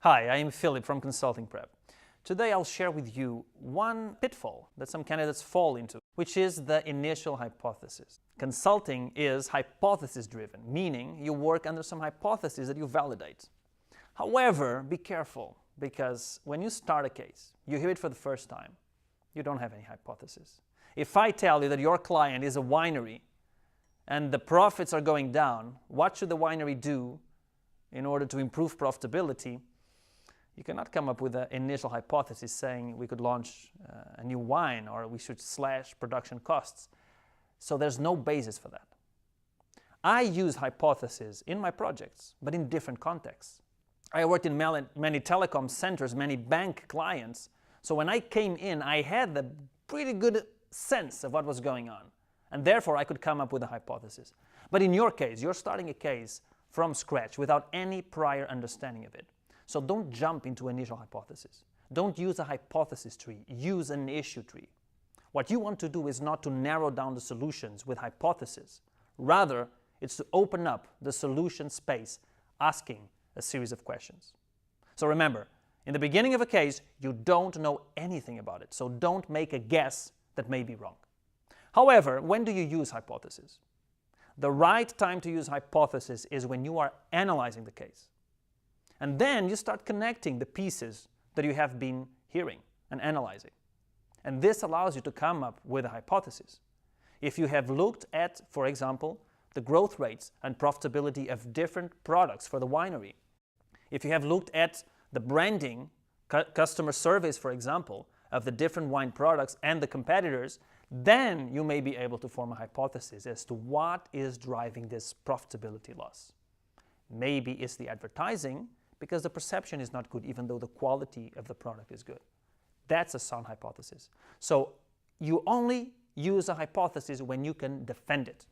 Hi, I am Philip from Consulting Prep. Today I'll share with you one pitfall that some candidates fall into, which is the initial hypothesis. Consulting is hypothesis-driven, meaning you work under some hypothesis that you validate. However, be careful, because when you start a case, you hear it for the first time, you don't have any hypothesis. If I tell you that your client is a winery and the profits are going down, what should the winery do in order to improve profitability? You cannot come up with an initial hypothesis saying we could launch a new wine or we should slash production costs. So there's no basis for that. I use hypotheses in my projects, but in different contexts. I worked in many telecom centers, many bank clients. So when I came in, I had a pretty good sense of what was going on. And therefore, I could come up with a hypothesis. But in your case, you're starting a case from scratch without any prior understanding of it. So don't jump into initial hypothesis. Don't use a hypothesis tree. Use an issue tree. What you want to do is not to narrow down the solutions with hypothesis. Rather, it's to open up the solution space, asking a series of questions. So remember, in the beginning of a case, you don't know anything about it. So don't make a guess that may be wrong. However, when do you use hypothesis? The right time to use hypothesis is when you are analyzing the case. And then you start connecting the pieces that you have been hearing and analyzing. And this allows you to come up with a hypothesis. If you have looked at, for example, the growth rates and profitability of different products for the winery, if you have looked at the branding, customer surveys, for example, of the different wine products and the competitors, then you may be able to form a hypothesis as to what is driving this profitability loss. Maybe it's the advertising, because the perception is not good, even though the quality of the product is good. That's a sound hypothesis. So you only use a hypothesis when you can defend it.